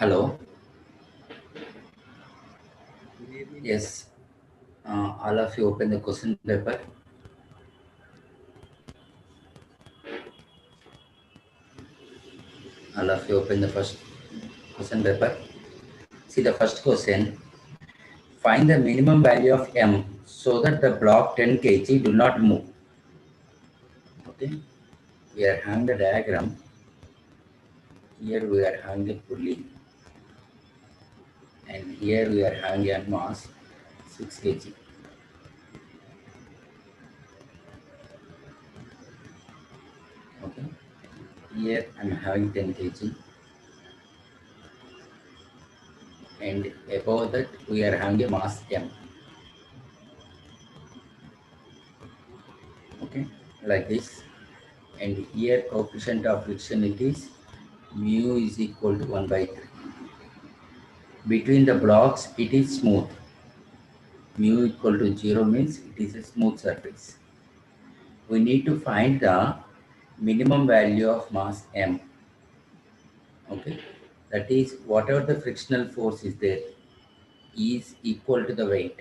Hello. Good evening. Yes. All of you open the question paper. All of you open the first question paper. See the first question. Find the minimum value of M so that the block 10 kg do not move. Okay. We are having the diagram. Here we are having a pulley. And here we are having a mass 6 kg. Okay. Here I am having 10 kg. And above that we are having a mass M. Okay. Like this. And here coefficient of friction it is mu is equal to 1 by 3. Between the blocks it is smooth. Mu equal to 0 means it is a smooth surface. We need to find the minimum value of mass M. Okay, that is whatever the frictional force is there is equal to the weight.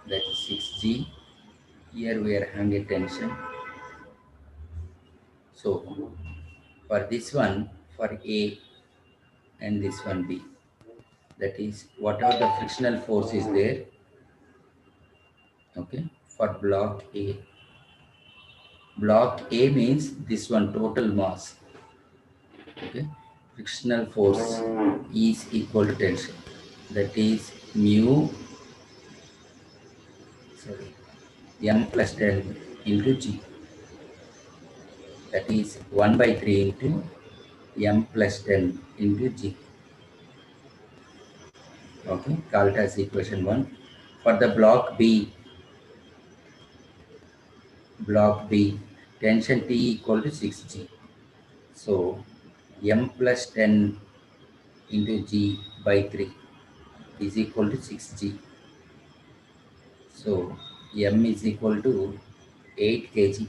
That is 6G. Here we are having a tension. So for this one, for A and this one B, that is whatever the frictional force is there. Okay, for block A. Block A means this one total mass. Okay, frictional force is equal to tension. That is mu, sorry, M plus 10 into G. That is 1 by 3 into M plus 10 into G. Okay, called as equation 1. For the block B, tension T equal to 6G. So M plus 10 into G by 3 is equal to 6G. So M is equal to 8 kg.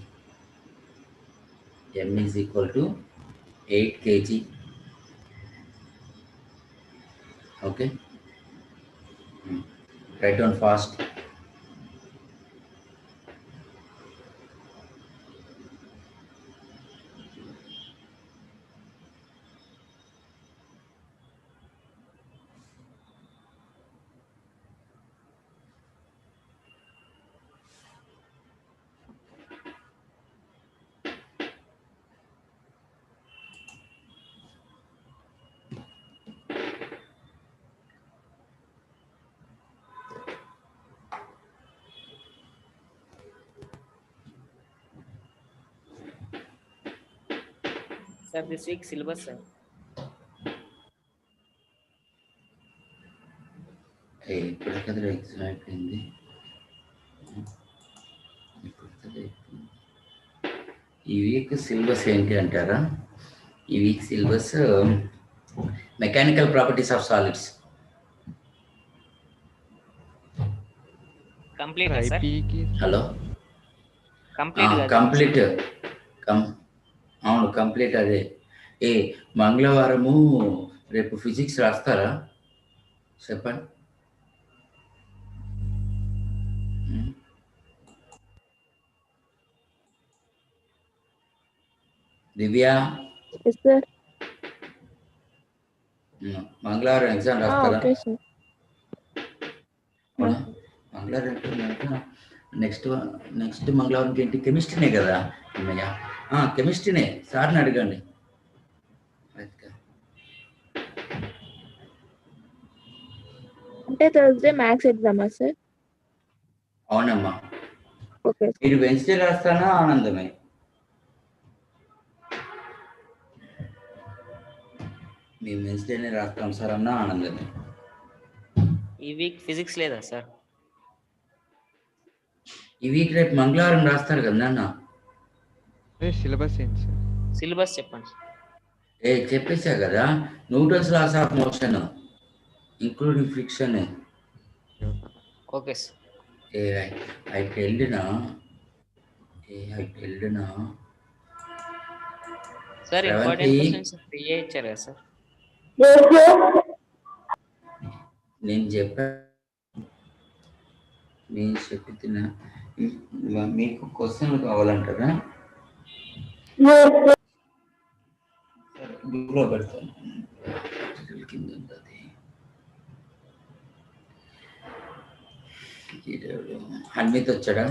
M is equal to 8 kg. Okay. Write down fast. Sir, this week syllabus, sir. ఇప్పుడు కదా exam అయిపోయింది. ఈ week syllabus ఏంటి అంటారా? ఈ week syllabus mechanical properties of solids. Complete, sir. Hello, complete అవును complete. అదే మంగళవారము రేపు ఫిజిక్స్ రాస్తారా? చెప్పండి. దివ్య, మంగళవారం ఎగ్జామ్ రాస్తారా? అవునా, మంగళవారం నెక్స్ట్ మంగళవారం ఏంటి? కెమిస్ట్రీనే కదా అన్నయ్య? కెమిస్ట్రీనే. సార్ని అడగండి. అంటే థర్స్డే మ్యాథ్స్ ఎగ్జామా సార్? అవునమ్మా. ఓకే. మీరు వెన్స్డే రాస్తానా? ఆనందమే. మేము వెన్స్డేనే రాస్తాం సార్ అన్నా ఆనందమే. ఈ వీక్ ఫిజిక్స్ లేదా సార్? ఈ వీక్ రేపు మంగళవారం రాస్తారు కదా నాన్న? సిలబస్ ఏంటి సార్? సిలబస్ చెప్పండి. చెప్పేసా కదా, Newton's laws of motion including friction. Okay sir. I told na sir important questions free ఇచ్చారు కదా సార్. నేను చెప్పా చెప్తున్నా మీకు క్వశ్చన్లు కావాలంటారా? గ్రూప్లో పెడతాను. కింద ఉంటుంది. హన్మిత్ వచ్చాడా?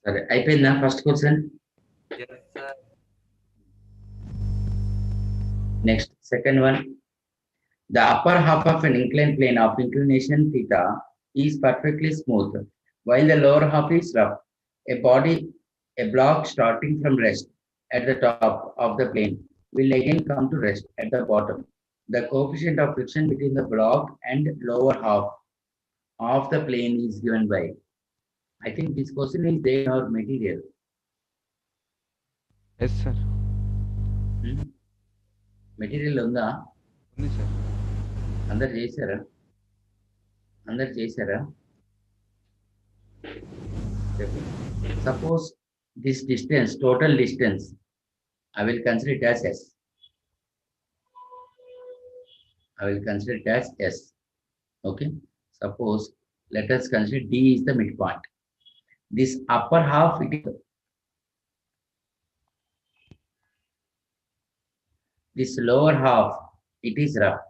సరే, అయిపోయిందా first question? Next second one. The upper half of an inclined plane of inclination theta is perfectly smooth, while the lower half is rough. A block starting from rest at the top of the plane will again come to rest at the bottom. The coefficient of friction between the block and lower half of the plane is given by. I think this question is there in our material. Yes, sir. Material ఉందా? ఉంది sir. అందరు చేశారా? Suppose this distance, total distance, I will consider it as S. Okay. Suppose let us consider D is the midpoint. This upper half, this lower half, it is rough.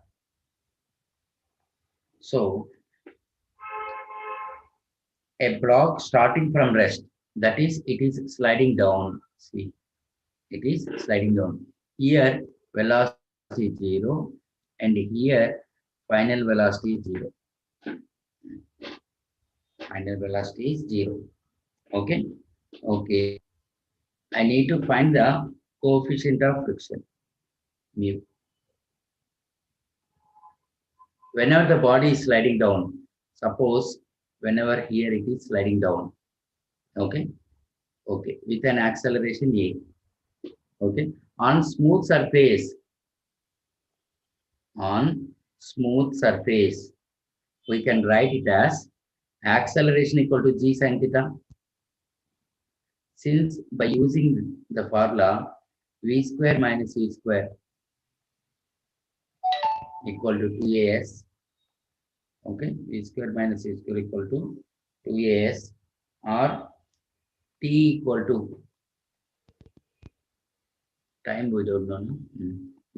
So a block starting from rest, that is, it is sliding down. See, it is sliding down. Here velocity is 0, and here final velocity is 0. Final velocity is 0. Okay. I need to find the coefficient of friction, mu. Whenever the body is sliding down, suppose whenever here it is sliding down, okay, with an acceleration A, okay, on smooth surface, we can write it as acceleration equal to G sin theta. Since by using the formula V square minus U square equal to 2as, okay, V square minus U square equal to 2as, or T equal to time, we don't know, no?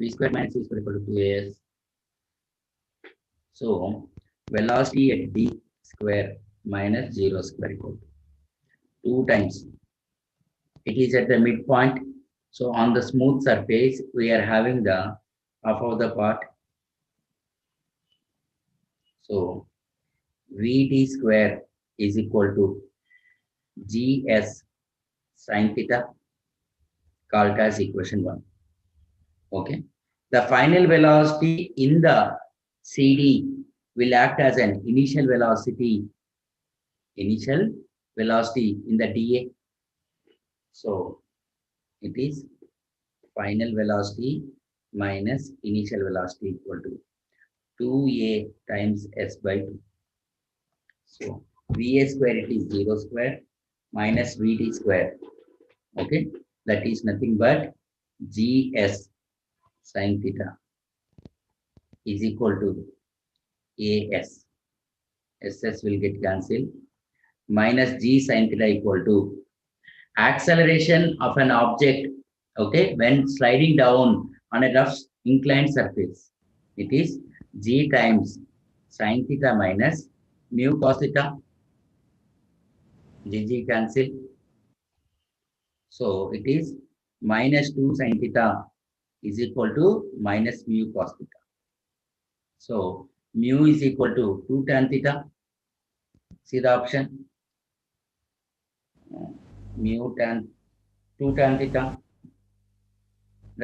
V square minus U square equal to 2as. So velocity at D square minus 0 square equal to 2 times. It is at the midpoint. So on the smooth surface, we are having the half of the part. So Vd square is equal to Gs sin theta, called as equation 1. Okay. The final velocity in the CD will act as an initial velocity in the dA. So it is final velocity minus initial velocity equal to 2a times s by 2. So Va square, it is 0 square minus Vd square. Okay, that is nothing but Gs sin theta is equal to As. SS will get cancelled. Minus G sin theta equal to acceleration of an object, okay, when sliding down on a rough inclined surface. It is G times sin theta minus mu cos theta. G cancel. So it is minus 2 sin theta is equal to minus mu cos theta. So mu is equal to 2 tan theta. See the option. Mu tan 2 tan theta,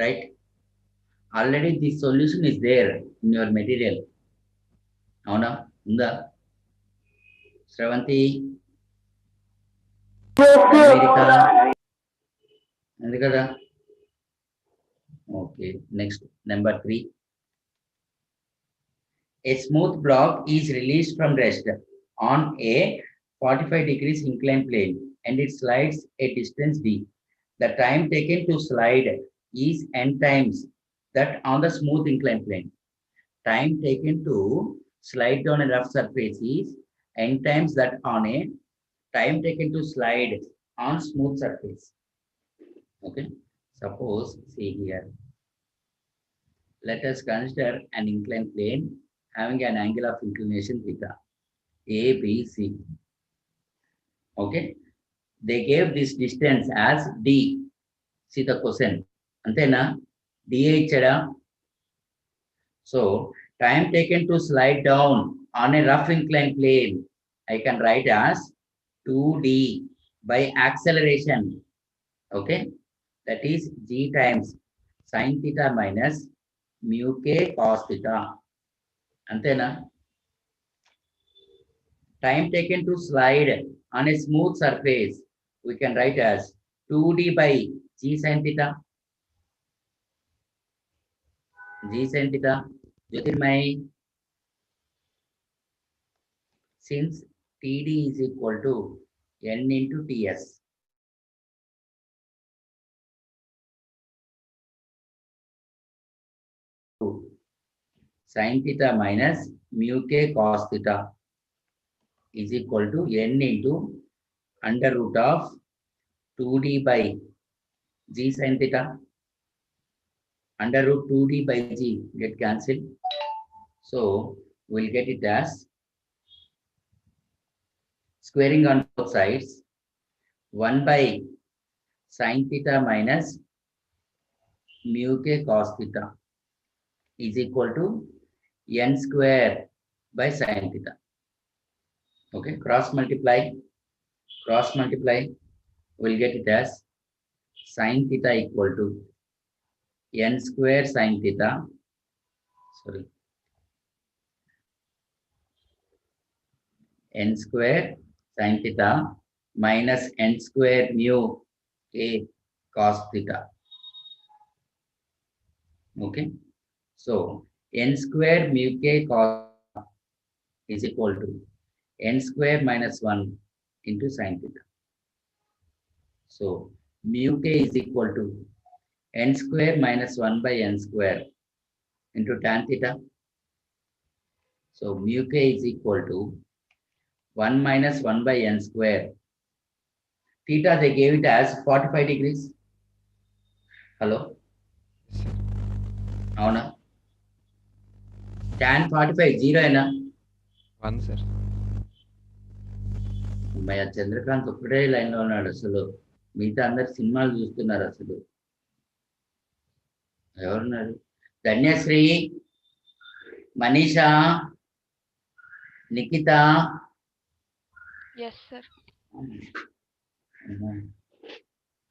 right? Already this solution is there in your material. Avuna unda Shravanti, America, and kada. Okay, next number 3. A smooth block is released from rest on a 45 degrees inclined plane and it slides a distance d. The time taken to slide is n times that on the smooth inclined plane. Time taken to slide down a rough surface is n times that on a time taken to slide on smooth surface. Okay. Suppose, see here, let us consider an inclined plane having an angle of inclination theta, A, B, C. Okay. They gave this distance as D. See the question. Antena, D ichada. So, time taken to slide down on a rough inclined plane, I can write as 2D by acceleration. Okay. That is G times sin theta minus mu k cos theta. Antena, time taken to slide on a smooth surface, we can write as 2D by G sin theta. G sin theta. Jyotirmay, since TD is equal to N into TS. Sin theta minus mu k cos theta is equal to N into under root of 2D by G sin theta. Under root 2D by G get cancelled. So we'll get it as squaring on both sides 1 by sin theta minus mu k cos theta is equal to n square by sin theta. Okay, cross multiply, we'll get it as sin theta equal to n square sin theta, sorry, n square sin theta minus n square mu k cos theta. Okay, so n square mu k cos is equal to n square minus 1 into sin theta. So mu k is equal to n square minus 1 by n square into tan theta. So mu k is equal to 1 minus 1 by n square. Theta, they gave it as 45 degrees. Hello? Avuna? Tan 45, 0 ena? 1, sir. Maya Chandrakant ఒకటే line లో ఉన్నాడు అసలు. మిగతా అందరు సినిమాలు చూస్తున్నారు అసలు. ఎవరున్నారు? ధన్యశ్రీ, మనీషా, నిఖిత. Yes sir.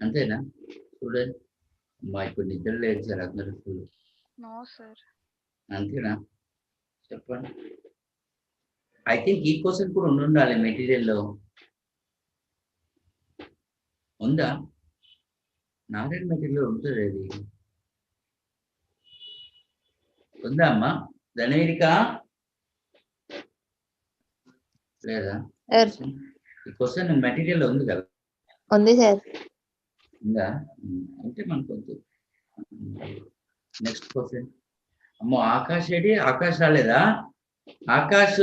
అంతేనా? చూడండి మా ఇప్పుడు నిద్ర లేదు సార్ అందరూ. No sir. అంతేనా? చెప్పండి. ఐ థింక్ ఈ క్వశ్చన్ కూడా ఉండాలి మెటీరియల్లో. ఉందా? నారాయణ మెటీరియల్ ఉంటుంది అది. ఉందా అమ్మా? ధనవీరిక లేదా? ఈ క్వశ్చన్ మెటీరియల్ ఉంది కదా? ఉంది సార్. ఉందా? అంటే మనకు వద్దు. Next question. అమ్మో ఆకాష్ ఏడి? ఆకాష్ రాలేదా? Akash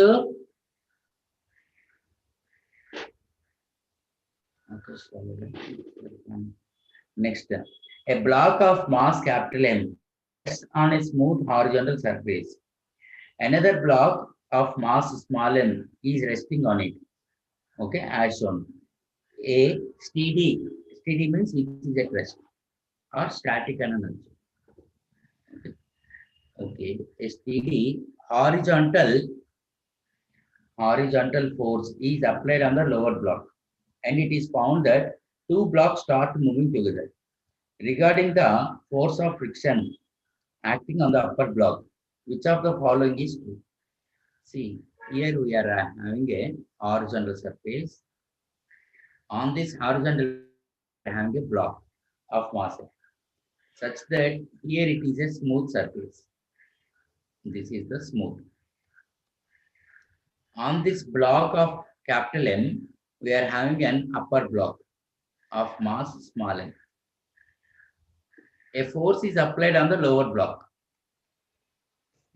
next, a block of mass capital M rests on a smooth horizontal surface. Another block of mass small m is resting on it. Okay, as shown. A steady means it is at rest or static energy. Okay, a steady horizontal force is applied on the lower block, and it is found that two blocks start moving together. Regarding the force of friction acting on the upper block, which of the following is true? See, here we are having a horizontal surface. On this horizontal, we are having a block of mass, such that here it is a smooth surface. This is the smooth. On this block of capital M, we are having an upper block of mass small m. A force is applied on the lower block.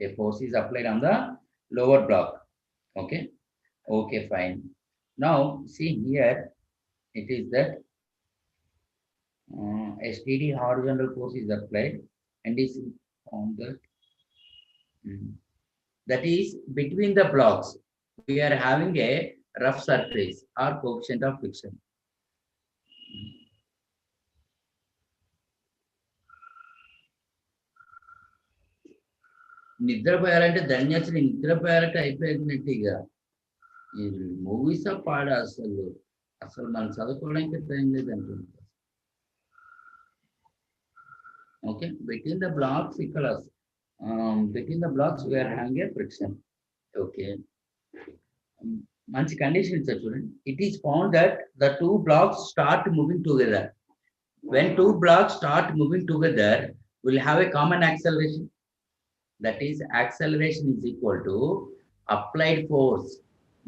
A force is applied on the lower block. Okay. Okay, fine. Now, see here, it is that a steady horizontal force is applied and is on the that is between the blocks. We are having a rough surface or coefficient of friction. నిద్రపోయారంటే ధన్యాచరి నిద్రపోయారంటే అయిపోయినట్టు ఇక ఈ movies పాడ అసలు అసలు మనం చదువుకోవడానికి time లేదంటుంది. Okay, between the blocks ఇక్కడ between the blocks we are having a friction. Okay, మంచి కండిషన్ ఇచ్చారు చూడండి. It is found that the two blocks start moving together. When two blocks start moving together, we'll have a common acceleration. That is, acceleration is equal to applied force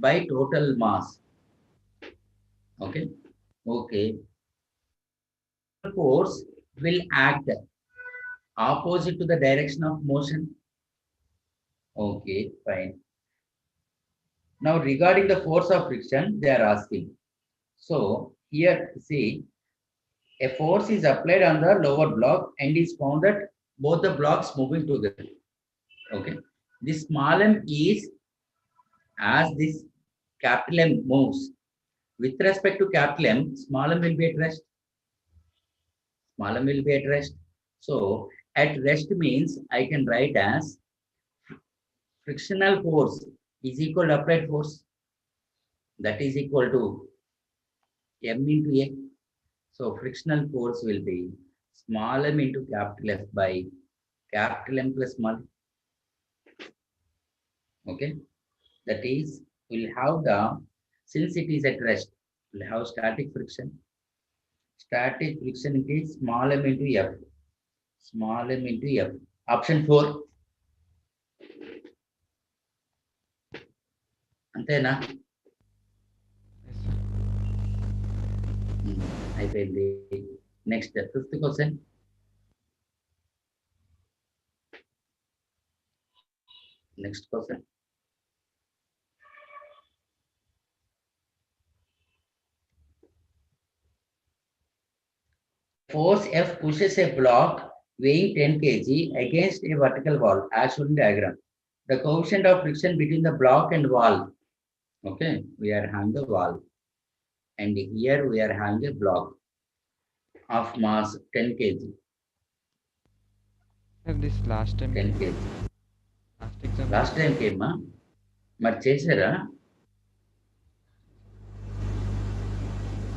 by total mass. Okay. Okay. Force will act opposite to the direction of motion. Okay, fine. Now, regarding the force of friction, they are asking. So, here, see, a force is applied on the lower block and is found that both the blocks moving together. Okay. This small m is, as this capital M moves, with respect to capital M, small m will be at rest. Small m will be at rest. So, at rest means I can write as frictional force is equal to applied force. That is equal to m into a. So, frictional force will be small m into capital F by capital M plus small. Okay. That is, we'll have the, since it is at rest, we'll have static friction. Static friction is small m into F. Small m into F. Option 4. Antena? I failed the next, fifth question. Next question. Force F pushes a block weighing 10 kg against a vertical wall as shown in diagram. The coefficient of friction between the block and wall. Okay, we are having the wall. And here we are having a block of mass 10 kg. Have this last time 10 kg. last exam Last time came, మరి చేశారా?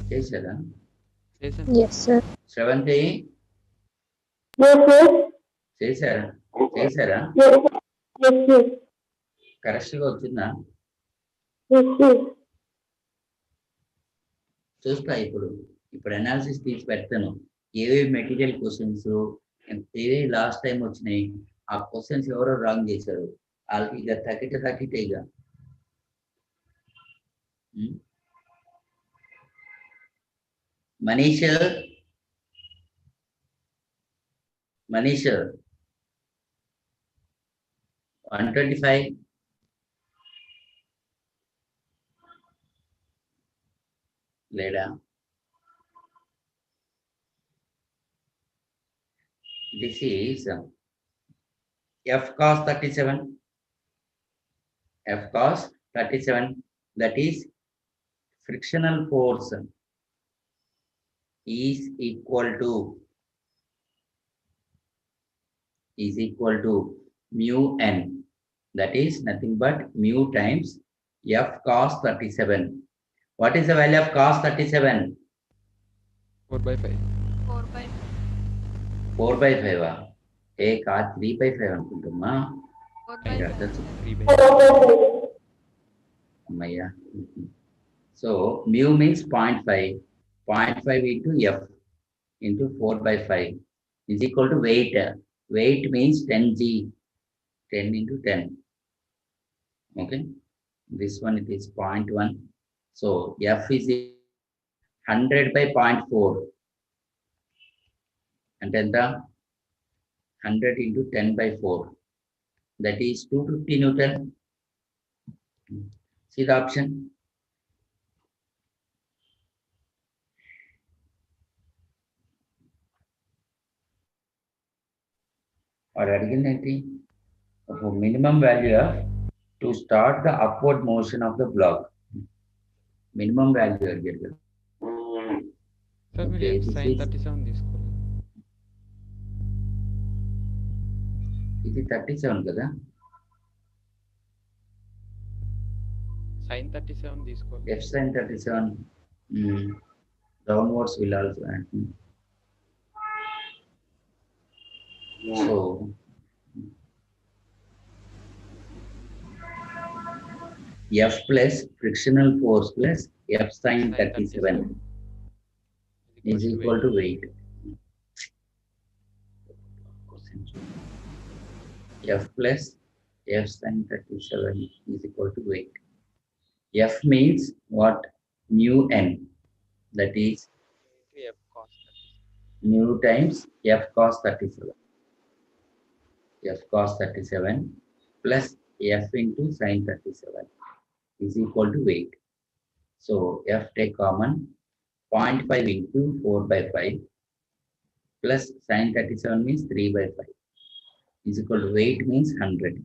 చేశారా? Yes, sir. Sravanthi Yes, sir. చేశారా? చేశారా? Yes, yes. Correct గా వచ్చిందా? Yes, yes. చూస్తా ఇప్పుడు analysis తీసి పెడతాను. ఏవేవి మెటీరియల్ క్వశ్చన్స్, ఏవేవి లాస్ట్ టైం వచ్చినాయి, ఆ క్వశ్చన్స్ ఎవరో రాంగ్ చేశారు, వాళ్ళకి ఇక తగ్గితే ఇక మనీష్ 125 లేడా? This is F cos 37. F cos 37. That is frictional force is equal to mu n. That is nothing but mu times F cos 37. What is the value of cos 37? 4/5. 4/5. 4/5. A cos 3/5 అనుకుంటున్నా. 4/5. 3/5. అమ్మయ్యా. So mu means 0.5. 0.5 into F into 4/5 is equal to weight. Weight means 10 g. 10 into 10. Okay. This one it is 0.1. So F is 100 by 0.4. And then the 100 into 10 by 4. That is 250 Newton. See the option? Or again, minimum value of to start the upward motion of the block. Minimum value again. Sir మీరు Okay, F this sin is 37 తీసుకోవాలి. ఇది 37 కదా? Sin 37 తీసుకోవాలి. F sin 37. Downwards will also add. So F plus frictional force plus F sin 37 is equal to weight. F plus F sin 37 is equal to weight. F means what? Mu n. That is F cos 37. mu times F cos 37. F cos 37 plus F into sin 37 is equal to weight. So F take common 0.5 into 4 by 5 plus sin 37 means 3 by 5 is equal to weight means 100.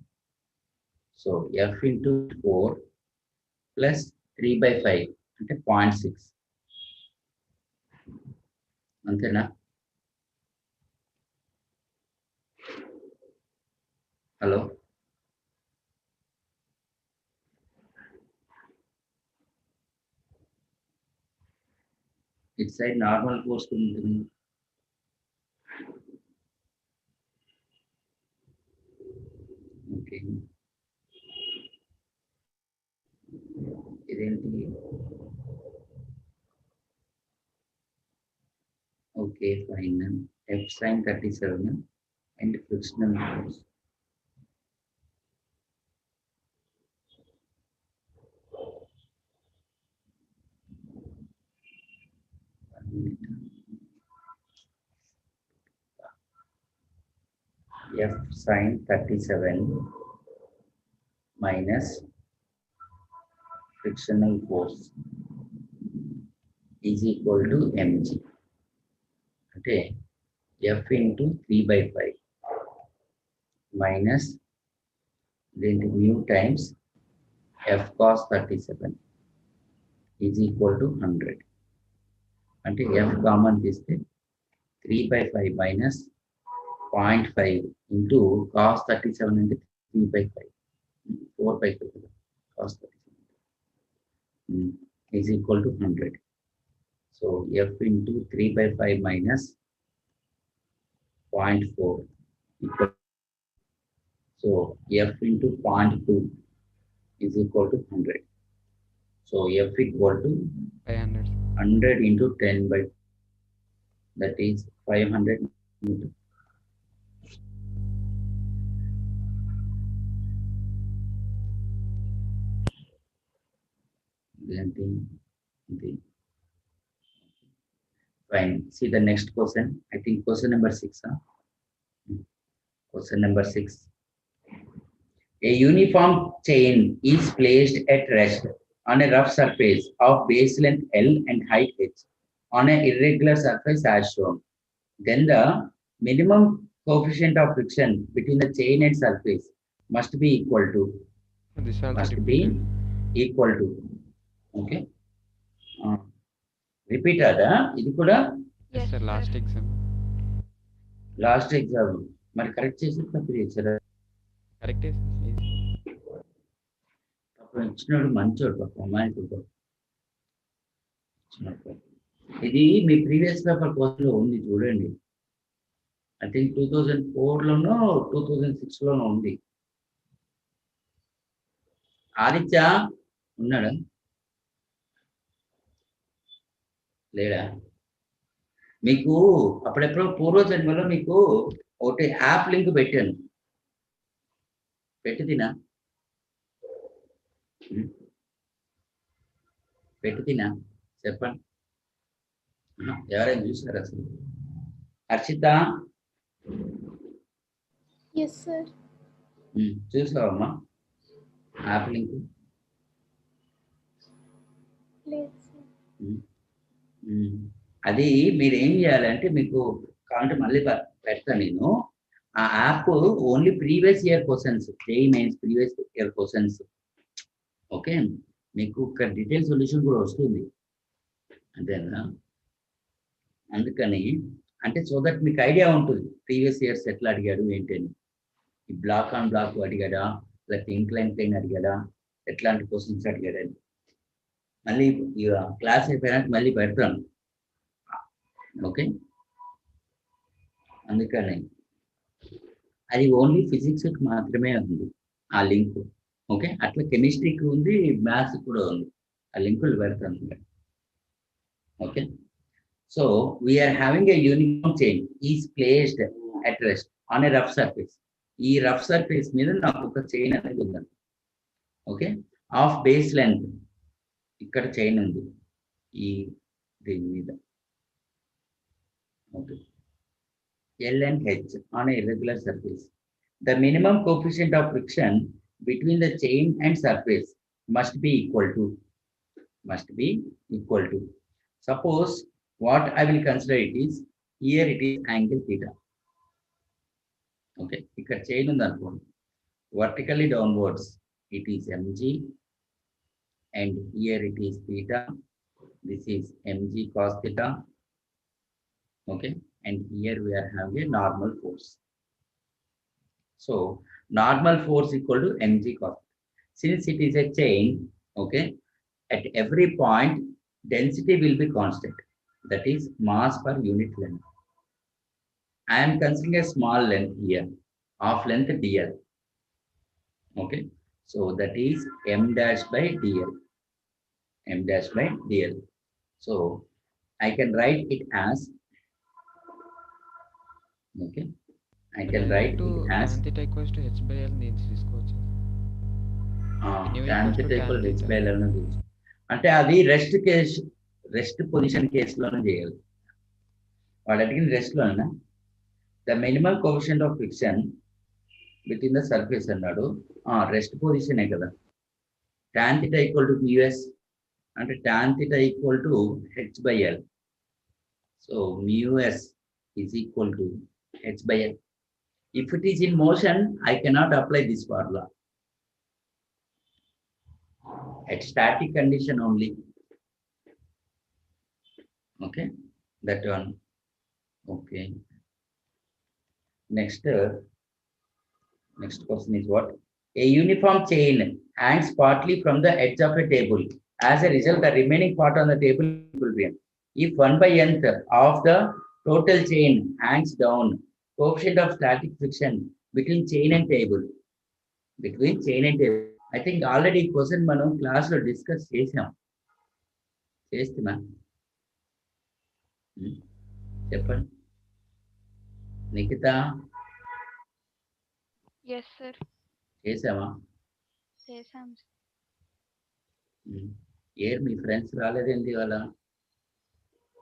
So F into 4 plus 3 by 5 అంటే 0.6. అంతేనా? Hello, it side normal force ఉంటుంది. Okay, ఇదేంటి? Okay fine. F sin 37 and frictional force. F sin 37 minus frictional force is equal to mg. అంటే F into 3 by 5 minus mu times F cos 37 is equal to 100. అంటే F common తీస్తే 3 by 5 minus 0.5 into cos 37 అంటే 3 by 5. 4 by 5 కదా, cos 37 is equal to 100. So F into 3 by 5 minus 0.4 equal. So F into 0.2 is equal to 100. So F equal to 500. 100 into 10 by, that is 500 Newton. Fine. See the next question. I think question number 6. Question number 6. A uniform chain is placed at rest on a rough surface of base length L and height h on an irregular surface as shown. Then the minimum coefficient of friction between the chain and surface must be equal to. This also Must repeated. be equal to. Okay. Repeat ada. ఇది కూడా Yes, sir. Last exam. Last exam మరి correct చేసి తప్పు చేశారా? Correct. అప్పుడు ఇచ్చినాడు మంచోడు పాప అమాయకుడు. ఇది మీ ప్రీవియస్ పేపర్ కోర్సులో ఉంది చూడండి. ఐ థింక్ 2004లోనో 2006లోనో ఉంది. ఆదిత్య ఉన్నాడా లేడా? మీకు అప్పుడెప్పుడో పూర్వజన్మలో మీకు ఒకటి యాప్ లింక్ పెట్టాను, పెట్టి తినా పెట్టుతినా చెప్పండి. ఎవరైనా చూసారు అసలు? Harshita Yes, sir. చూసావమ్మా యాప్ లింక్? Please, sir. అది మీరు ఏం చేయాలంటే మీకు కావాలంటే మళ్ళీ పెడతాను నేను. ఆ app only previous year questions, JEE mains previous year questions. Okay, మీకు ఒక డీటెయిల్ సొల్యూషన్ కూడా వస్తుంది అంతేనా. అందుకని అంటే సో దట్ మీకు ఐడియా ఉంటుంది ప్రీవియస్ ఇయర్స్ ఎట్లా అడిగాడు ఏంటి అని. ఈ బ్లాక్ ఆన్ బ్లాక్ అడిగాడా, లేకపోతే ఇంక్లైన్ ప్లేన్ అడిగాడా, ఎట్లాంటి క్వశ్చన్స్ అడిగాడని మళ్ళీ క్లాస్ అయిపోయినాక మళ్ళీ పెడతాను. ఓకే, అందుకని అది ఓన్లీ ఫిజిక్స్కి మాత్రమే ఉంది ఆ లింక్. ఓకే, అట్లా కెమిస్ట్రీకి ఉంది, మ్యాథ్స్ కూడా ఉంది. ఆ లింకులు పెడతాను. Okay, so we're having a uniform chain is placed at rest on a rough surface. ఈ రఫ్ సర్ఫేస్ మీద నాకు ఒక చైన్ అనేది ఉందండి. ఓకే, ఆఫ్ బేస్ లెంత్, ఇక్కడ చైన్ ఉంది ఈ దీని మీద. Okay, L and H on a irregular surface. The minimum coefficient of friction between the chain and surface must be equal to. Suppose what I will consider it is, here it is angle theta. Okay, ఇక్కడ chain ఉంది అనుకోండి, vertically downwards it is mg, and here it is theta. This is mg cos theta. Okay, and here we are having a normal force. So normal force equal to mg cos. Since it is a chain, okay, at every point density will be constant, that is mass per unit length. I am considering a small length here, of length dl. Okay, so that is m dash by dl. So I can write it as, okay, I can write it as tan theta equals to h by l నేను తీసుకోవచ్చు. tan theta equal to h by l అని తీసుకోవచ్చు. అంటే అది rest position కేసులోనే చేయాలి. వాడు అడిగిన రెస్ట్లోనే the minimum coefficient of friction between the surface అన్నాడు. రెస్ట్ పొజిషనే కదా. tan theta equal to µs అంటే tan theta equal to h by l. So µs is equal to h by l. If it is in motion, I cannot apply this formula. At static condition only. Okay, that one. Okay. Next question is what? A uniform chain hangs partly from the edge of a table. As a result, the remaining part on the table is equilibrium. If 1/nth of the total chain hangs down, coefficient of static friction between chain and table. I think already question మనం class లో discuss చేస్తున్నా. చెప్పండి Nikhita. Yes, sir. చేసామా? చేసాం. మీ friends రాలేదేంటి ఇవాళ?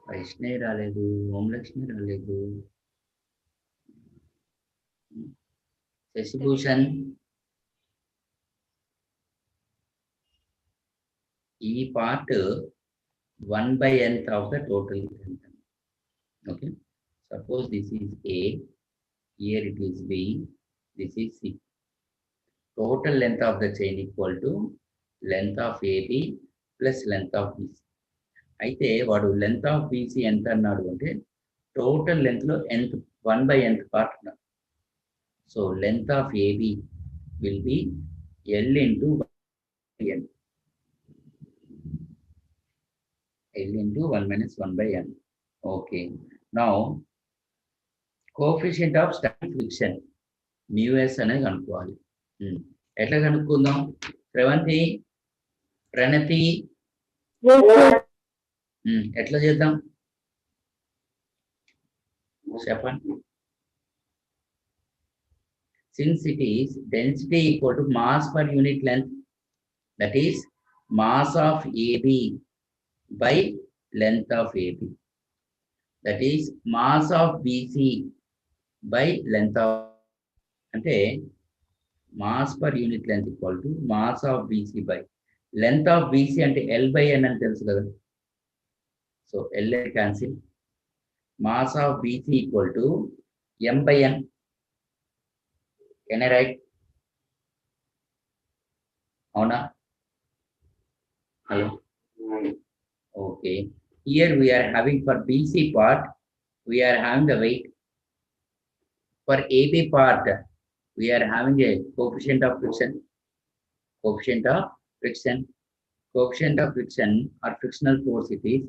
వైష్ణవి రాలేదు, ఓంలక్ష్మి రాలేదు, శశిభూషణ్. ఈ part 1/nth of the total length. Okay, suppose this is A, here it is B, this is C. Total length of the chain equal to length of AB plus length of BC. అయితే వాడు length of BC ఎంత అన్నాడు అంటే total length లో nth 1/nth part అన్నాడు. So length of AB will be L into 1/n. L into 1 minus 1/n. Okay. Now, coefficient of static friction µs అనేది కనుక్కోవాలి. ఎట్లా కనుక్కుందాం? ప్రణతి ఎట్లా చేద్దాం చెప్పండి. Since it is density equal to mass per unit length, That is mass of AB by length of AB. That is mass of BC by length of, అంటే mass per unit length equal to mass of BC by length of BC అంటే L by N అని తెలుసు కదా. So L cancel. Mass of BC equal to M by N. Can I write? అవునా? Hello? Okay. Here we are having for BC part, we are having the weight. For AB part, we are having a coefficient of friction. Coefficient of friction. Coefficient of friction or frictional force, it is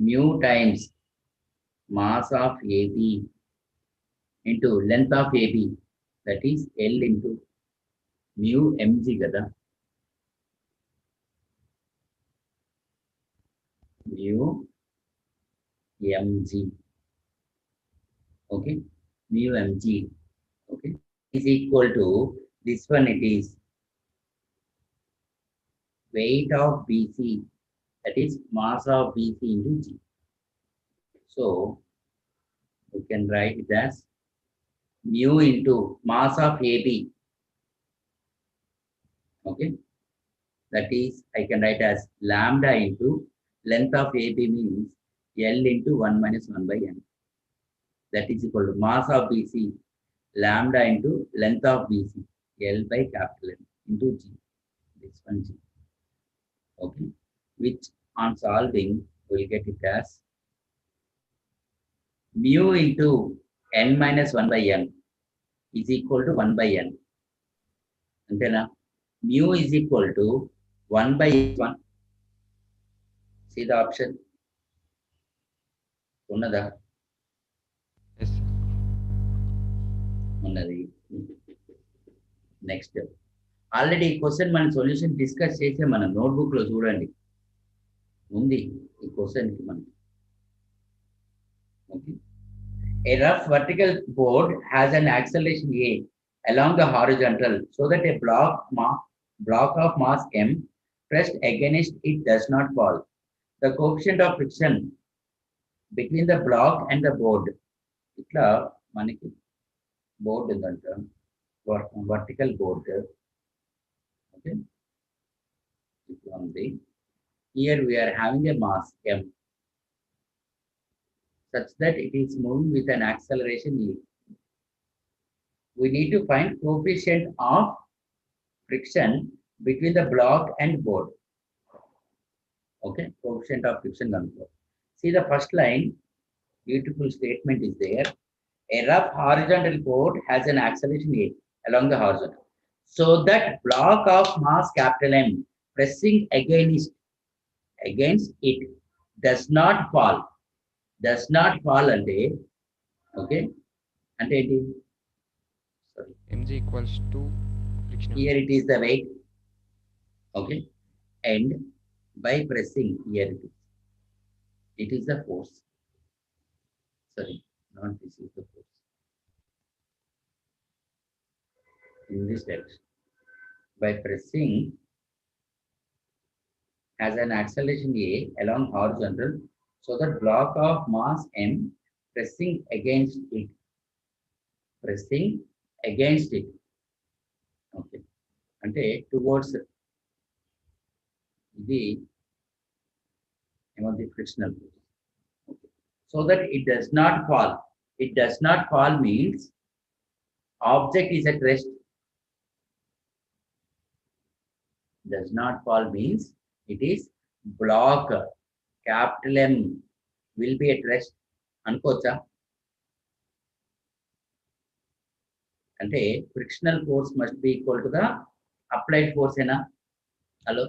mu times mass of AB into length of AB. That is L into mu mg kada. Mu mg. Okay. Mu mg. Okay. Is equal to this one, it is weight of BC, that is mass of BC into G. So we can write it as mu into mass of AB. Okay. That is, I can write as lambda into length of AB means L into 1 minus 1 by N. That is equal to mass of BC, lambda into length of BC, L by capital N into G. This one G. Okay. Which on solving, we'll get it as mu into N minus 1 by N is equal to 1 by N. Antena? Mu is equal to 1 by 1. See the option? Unnada? Yes, sir. Unnadi. Next. Already ఈ question మన solution discuss చేసే మన notebook లో చూడండి ఉంది ఈ question కి మనకి. Okay. A rough vertical board has an acceleration A along the horizontal so that a block of mass M pressed against it does not fall. The coefficient of friction between the block and the board. ఇట్లా మనకి board ఉందంట, vertical board. Okay. Here we are having a mass M such that it is moving with an acceleration E. We need to find coefficient of friction between the block and board. Okay, coefficient of friction. See the first line, beautiful statement is there. A rough horizontal board has an acceleration A along the horizontal, so that block of mass capital M pressing against it does not fall. Does not fall ante, okay, ante enti? Sorry. Mg equals to frictional. Here it is the weight, okay, and by pressing here it is the force. Sorry, not this is the force. In this direction, by pressing has an acceleration A along horizontal, so that block of mass M pressing against it. Okay. Ante towards the frictional force. Okay. So that it does not fall. It does not fall means object is at rest. Does not fall means it is block capital M will be at rest. Ankocha. Ante frictional force must be equal to the applied force ena. Hello.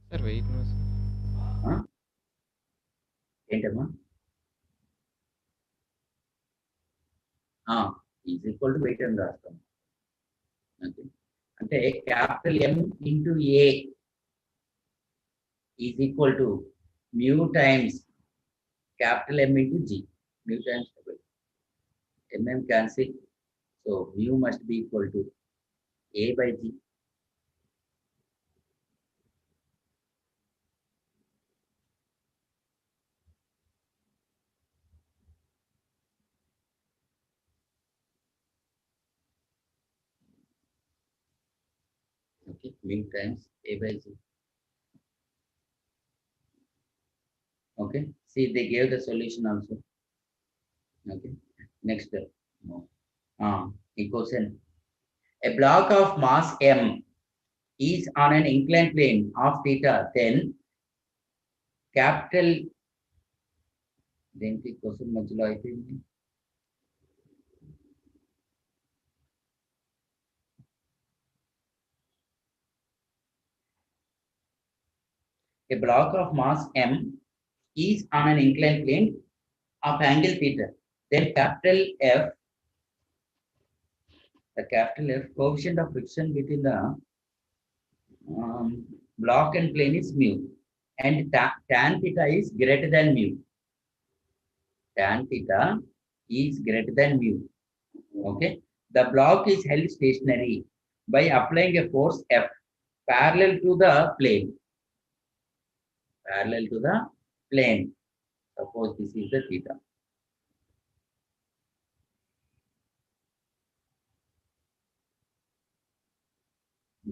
Sir, wait no, sir. Huh? Entama? Is equal to weight and rastam. Okay. Ante capital M into A is equal to mu times capital M into G. Mu times MM cancel. So mu must be equal to A by G. Okay, mu times A by G. Okay, see, they gave the solution also. Okay, next. Equation. A block of mass M is on an inclined plane of theta, then capital, then the question మధ్యలో అయిపోయింది. A block of mass M is on an inclined plane of angle theta. Then capital F, the capital F coefficient of friction between the block and plane is mu, and tan theta is greater than mu. Tan theta is greater than mu. Okay, the block is held stationary by applying a force F parallel to the plane. Parallel to the plane. Suppose this is the theta.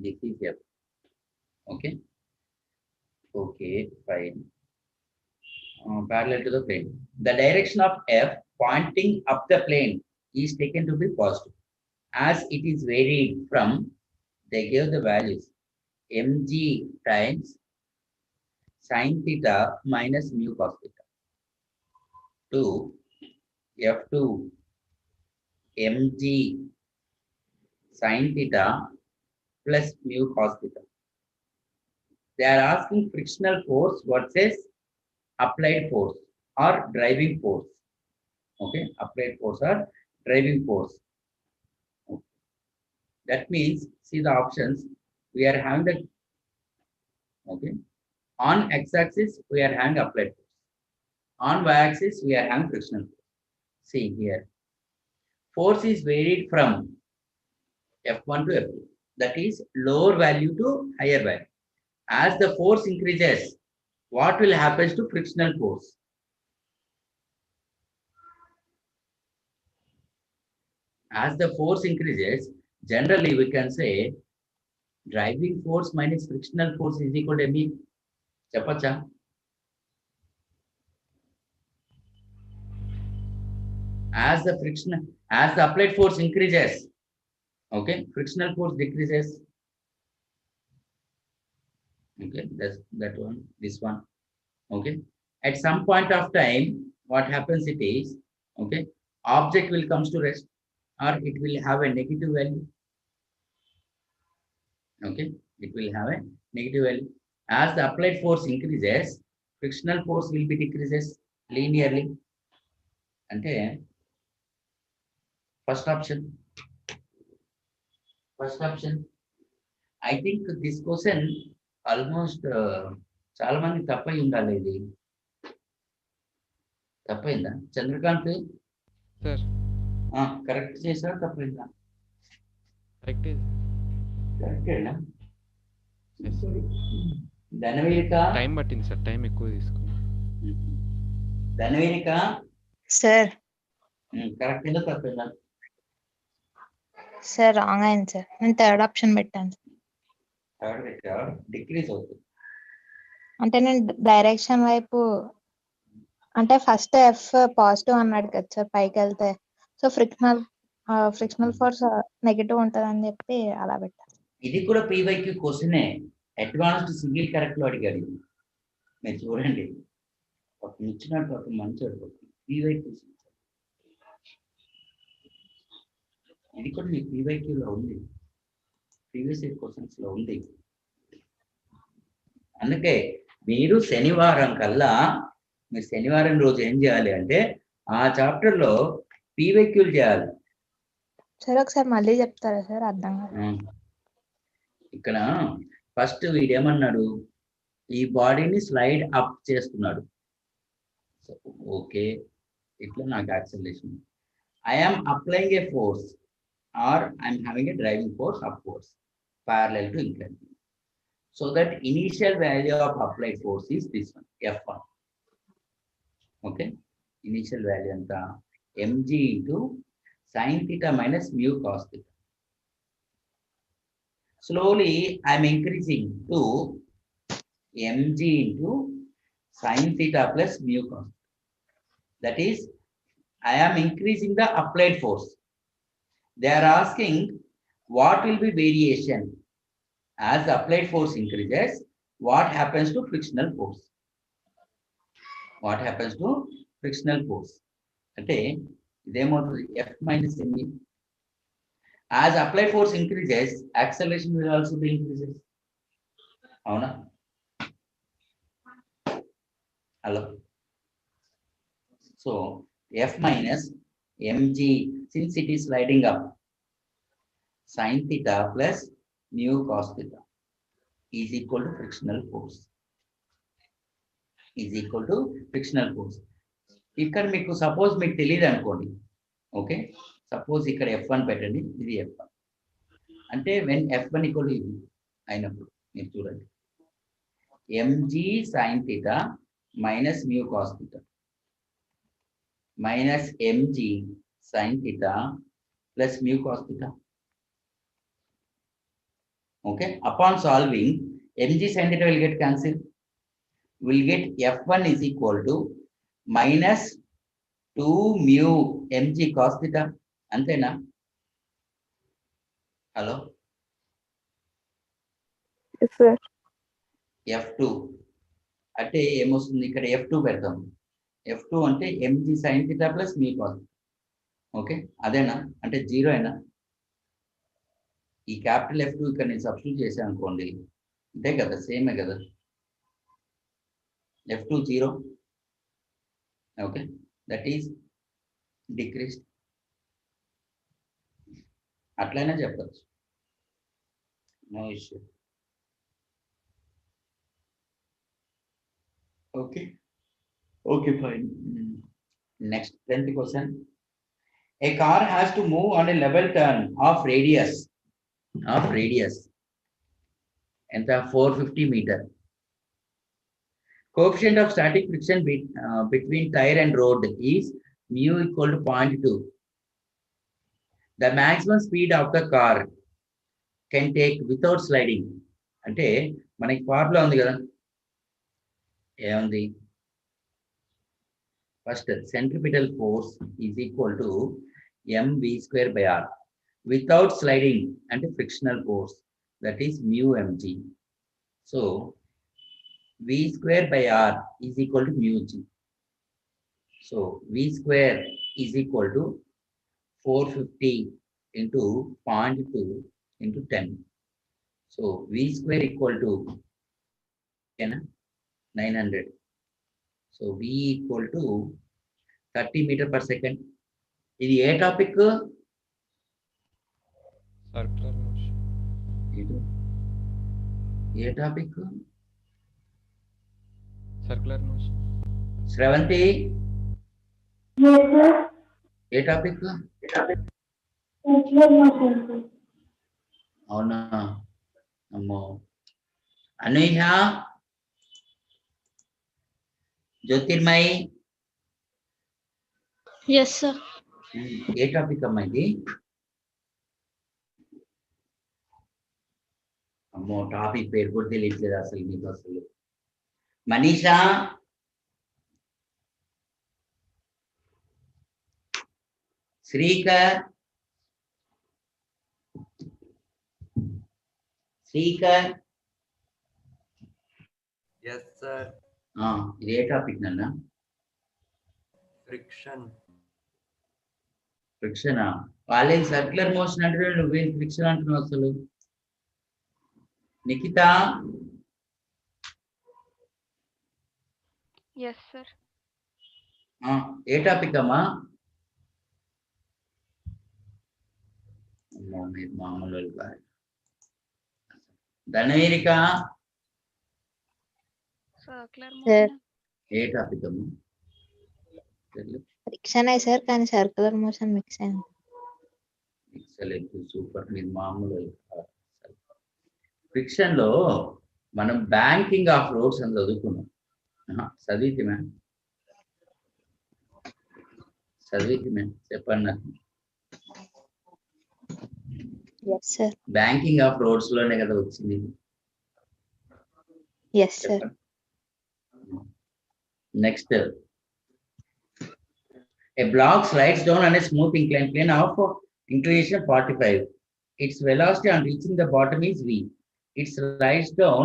This is F. Okay. Okay, fine. Parallel to the plane. The direction of F pointing up the plane is taken to be positive. As it is varied from, they give the values, mg times sin theta minus mu cos theta, to F2 mg sin theta plus mu cos theta. They are asking frictional force versus applied force or driving force. Okay, applied force or driving force. Okay. That means, see the options, we are having the, okay, on x-axis we are having applied force, on y-axis we are having frictional force. See here, force is varied from F1 to F2, that is lower value to higher value. As the force increases, what will happen to frictional force? As the force increases, generally we can say driving force minus frictional force is equal to me. Chapacha. As the applied force increases, okay, frictional force decreases. Okay, that's that one, this one. Okay, at some point of time, what happens it is, okay, object will comes to rest, or it will have a negative value. Okay, it will have a negative value. As the applied force increases, frictional force will be decreases linearly. Ante first option. I think this question almost చాలా మంది తప్పై ఉండాలి. ఇది తప్పైందా Chandrakant? Sir correct చేసారా తప్పైందా? కరెక్టేనా? ధనవీరిక time పట్టింది sir, time ఎక్కువ తీసుకున్నాం. ధనవీరిక sir correct అయిందా తప్పైందా? సార్ రాంగ్ అయింది సార్, నేను థర్డ్ ఆప్షన్ పెట్టాను. డిక్రీజ్ అవుతుంది అంటే నేను డైరెక్షన్ వైపు, అంటే ఫస్ట్ ఎఫ్ పాజిటివ్ అన్నాడు కదా సార్ పైకి వెళ్తే, సో ఫ్రిక్షనల్ ఫోర్స్ నెగిటివ్ ఉంటుంది అని చెప్పి అలా పెట్టాను. ఇది కూడా పీవైక్యూ క్వశ్చనే, అడ్వాన్స్డ్ సింగిల్ కరెక్ట్ లో అడిగాడు. మీరు చూడండి, ఒక ఇచ్చినట్టు ఒక మంచి అడుగుతుంది పీవైక్యూ. ఇది కూడా మీ పీవైక్యూలో ఉంది, ప్రీవియస్ ఇయర్ క్వశ్చన్స్ లో ఉంది. అందుకే మీరు శనివారం కల్లా, మీరు శనివారం రోజు ఏం చేయాలి అంటే ఆ చాప్టర్ లో పీవైక్యూలు చేయాలి. సార్ ఒకసారి మళ్ళీ చెప్తారా సార్, అర్థం కాదు. ఇక్కడ ఫస్ట్ వీడేమన్నాడు, ఈ బాడీని స్లైడ్ అప్ చేస్తున్నాడు. ఓకే, ఇట్లా నాకు acceleration, I am applying a force or I'm having a driving force upwards, parallel to inclined plane. So that initial value of applied force is this one, F1. Okay, initial value anta mg into sin theta minus mu cos theta. Slowly I'm increasing to mg into sin theta plus mu cos. That is, I am increasing the applied force. They are asking what will be variation as the applied force increases, what happens to frictional force? What happens to frictional force? అంటే ఇదేమవుతుంది F minus mg. As applied force increases, acceleration will also be increases. అవునా? Hello. So F minus mg, since it is sliding up, sin theta plus mu cos theta is equal to frictional force. Is equal to frictional force. ఇక్కడ మీకు suppose మీకు తెలియదు అనుకోండి, okay, suppose ఇక్కడ F1 పెట్టండి, ఇది F1 అంటే when F1 equal to ఇది అయినప్పుడు మీరు చూడండి mg sin theta minus mu cos theta minus mg sin theta plus mu cos theta. Okay, upon solving, mg sin theta will get cancelled. We'll get F1 is equal to minus 2 mu mg cos theta. అంతేనా? Hello, F2 అంటే ఏమొస్తుంది, ఇక్కడ F2 పెడతాం. F2 అంటే mg sin theta plus mu cos. Okay, అదేనా? అంటే 0 అయినా ఈ క్యాపిటల్ F2 ఇక్కడ నేను సబ్స్టిట్యూట్ చేశాను అనుకోండి, అంతే కదా, సేమే కదా, F2 0. Okay, that is decreased. అట్లయినా చెప్పచ్చు, no issue. Okay, okay, fine. Next 10th question. A car has to move on a level turn of radius ఎంత 450 meter. Coefficient of static friction between tire and road is mu equal to 0.2. The maximum speed of the car can take without sliding. అంటే మనకి formula ఉంది కదా, ఏముంది, first centripetal force is equal to mv square by r. Without sliding అంటే frictional force, that is mu mg. So v square by r is equal to mu g. So v square is equal to 450 into 0.2 into 10. So v square equal to 900. So v equal to 30 meter per second. ఇది ఏ topic? Circular motion. ఇది ఏ topic? Circular motion. Sravanthi, ఏ topic? అవునా, అమ్మో. Anuha, Jyothirmayi, Yes, sir. ఏ topic అమ్మా ఇది? అమ్మో, టాపిక్ పేరు కూడా తెలియట్లేదు అసలు మీకు. అసలు మనీషా, శ్రీకర్, Yes, sir. ఇది ఏ టాపిక్ నాన్న? Friction. ఫ్రిక్షనా? వాళ్ళే సర్క్యులర్ మోషన్ అంటే నువ్వేం ఫ్రిక్షన్ అంటున్నావు అసలు? Nikhita, Yes, sir. ఏ టాపిక్ అమ్మా? మీరు మామూలు వాళ్ళు కాదు. Dhanaveerika, Circular Sir. motion. ఏ టాపిక్ అమ్మా? ఫ్రిక్షన్ అయ్యి సార్, కానీ సర్క్యులర్ మోషన్ మిక్స్ అయింది. Excellent, super. మీరు మామూలు ఫ్రిక్షన్ లో మనం బ్యాంకింగ్ ఆఫ్ రోడ్స్ అని చదువుకున్నాం. చదివితే మ్యామ్, చెప్పండి నాకు. Yes, sir. Banking of roads లోనే కదా వచ్చింది. Yes, sir. Next, a block slides down on a smooth inclined plane of inclination 45. Its velocity on reaching the bottom is v. It slides down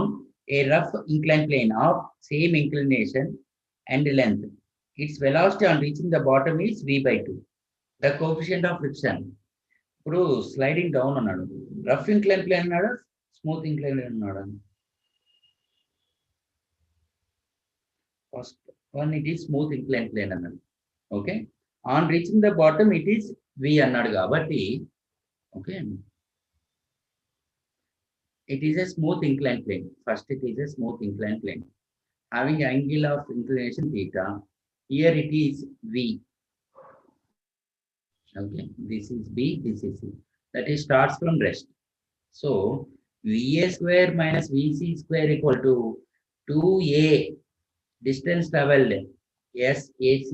a rough inclined plane of same inclination and length. Its velocity on reaching the bottom is v by 2. The coefficient of friction. ఇప్పుడు sliding down అన్నాడు, rough incline plane అన్నాడు, smooth incline plane అన్నాడు. First one it is smooth incline plane అన్నాడు. Okay, on reaching the bottom it is v అన్నాడు కాబట్టి, okay, it is a smooth inclined plane. First, it is a smooth inclined plane having angle of inclination theta. Here it is v. Okay, this is b, this is c. That is starts from rest. So va square minus vc square equal to 2a distance traveled sac.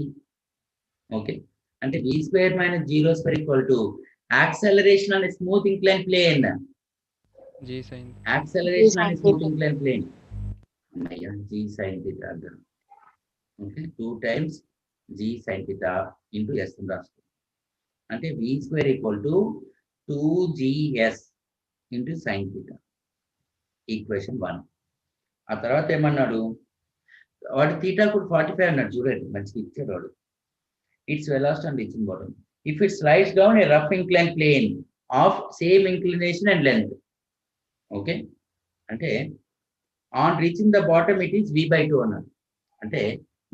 Okay, and v square minus 0 square equal to acceleration on a smooth inclined plane. G sin. Acceleration on a smooth inclined plane. G sin theta. Okay, 2 times g sin theta into s రాసుకో. అంటే v square equal to 2gs into sin theta. Equation 1. ఆ తర్వాత ఏమన్నాడు, వాడు theta కూడా 45 అన్నాడు. చూడండి, మంచిగా ఇచ్చాడు వాడు. Its velocity on reaching bottom. If it slides down a rough inclined plane of same inclination and length. Okay, అంటే on reaching the bottom it is v by 2 అన్నాడు. అంటే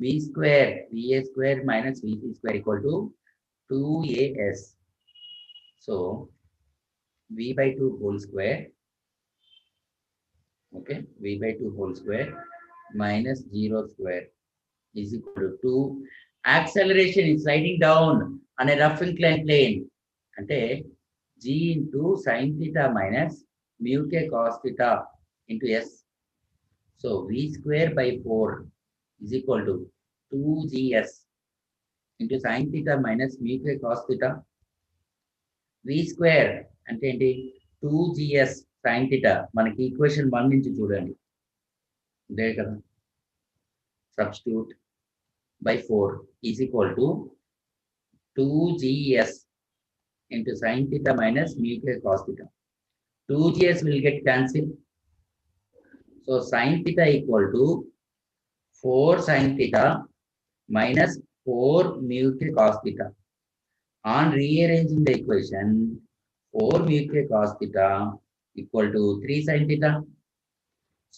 va square minus vc square equal to 2as. So v by 2 whole square, okay, v by 2 whole square minus 0 square is equal to 2. Acceleration is sliding down on a rough inclined plane. అంటే g into sin theta minus mu k cos theta into s. So v square by 4 is equal to 2gs into sin theta minus mu k cos theta. v square అంటే ఏంటి, 2gs sin theta. మనకి equation 1 నుంచి చూడండి, ఇదే కదా. Substitute by 4 is equal to 2gs into sin theta minus mu k cos theta. 2gs will get cancelled. So sin theta equal to 4 sin theta minus 4 mu k cos theta. On rearranging the equation, 4 mu k cos theta equal to 3 sin theta.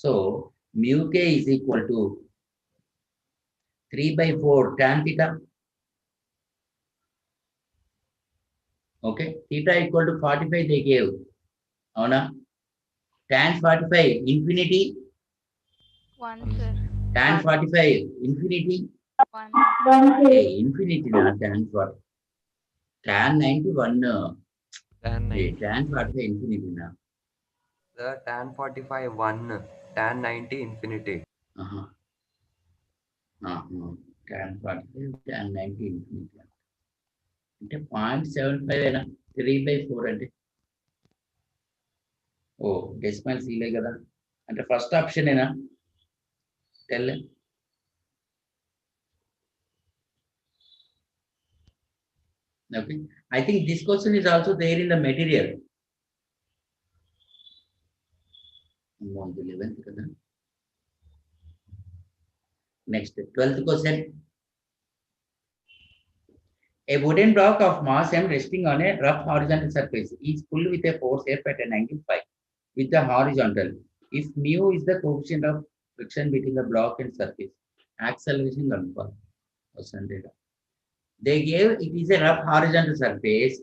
So mu k is equal to 3 by 4 tan theta. Okay, theta equal to 45 they gave. Avuna? Tan 45 infinity. 1, sir. Tan 45 infinity. 1. Hey, infinity na tan 40. Tan 91. Tan Hey, 90. tan 45 infinity na. The tan 45 1, tan 90 infinity. Uh-huh. Tan 45, tan 90 infinity. అంటే 0.75 అయినా 3 by 4 అంటే, ఓ decimal సీలే కదా, అంటే first option ఏనా tell. Okay, I think this question is also there in the material. 11th kada. Next, 12th question. A wooden block of mass m resting on a rough horizontal surface is pulled with a force F at an angle phi with the horizontal. If mu is the coefficient of friction between the block and surface, acceleration alpha. They gave it is a rough horizontal surface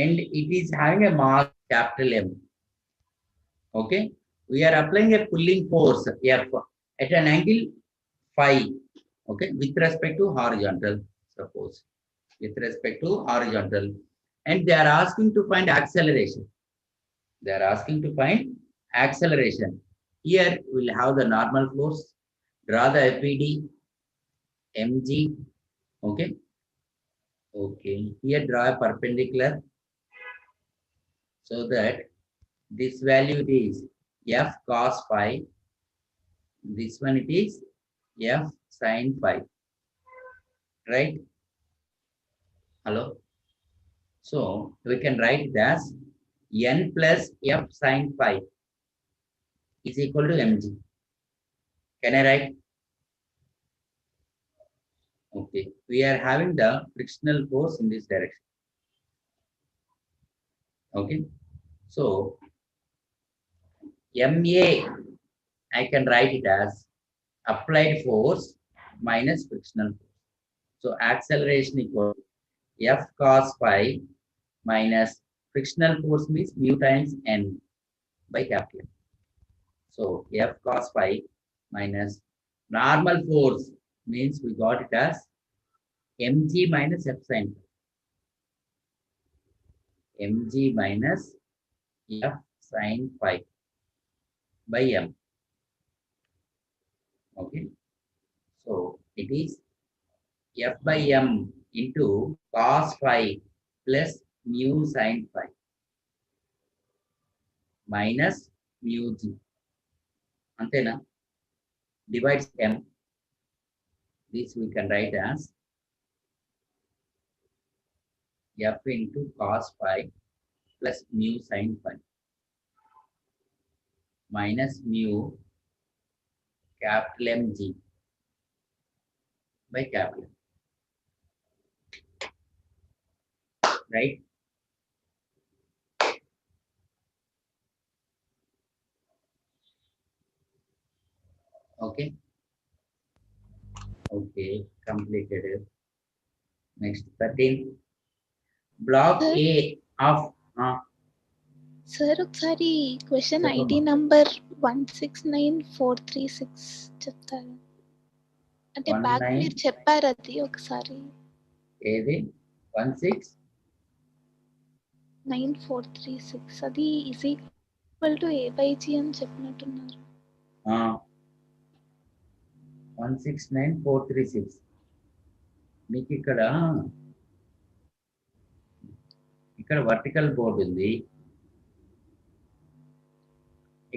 and it is having a mass capital M. Okay, we are applying a pulling force F at an angle phi. Okay, with respect to horizontal, suppose with respect to horizontal, and they are asking to find acceleration. They are asking to find acceleration. Here we'll have the normal force. Draw the FED mg. Okay. Okay. Here draw a perpendicular so that this value is f cos phi. This one it is f sin phi. Right? Hello. So we can write it as n plus f sin phi is equal to mg. Can I write? Okay. We are having the frictional force in this direction. Okay. So MA, I can write it as applied force minus frictional force. So acceleration equal f cos phi minus frictional force means mu times n by capital M. So f cos phi minus normal force means we got it as mg minus f sin phi. Mg minus f sin phi by m. Okay. So it is f by m into cos phi plus mu sin phi minus mu g. Antena divides m. This we can write as f into cos phi plus mu sin phi minus mu capital Mg by capital M. Right? Okay. Okay, completed. Next 13. Block Sir? A of sir ఒకసారి question చెప్పమ్మా. ID number 169436 చెప్తారా? అంటే back 19 మీరు చెప్పారు అది ఒకసారి. ఏది 16946 అది ఈజ్ ఈక్వల్ టు A/G అని చెప్పినట్టున్నారు. 169436. మీకు ఇక్కడ వర్టికల్ బోర్డ్ ఉంది,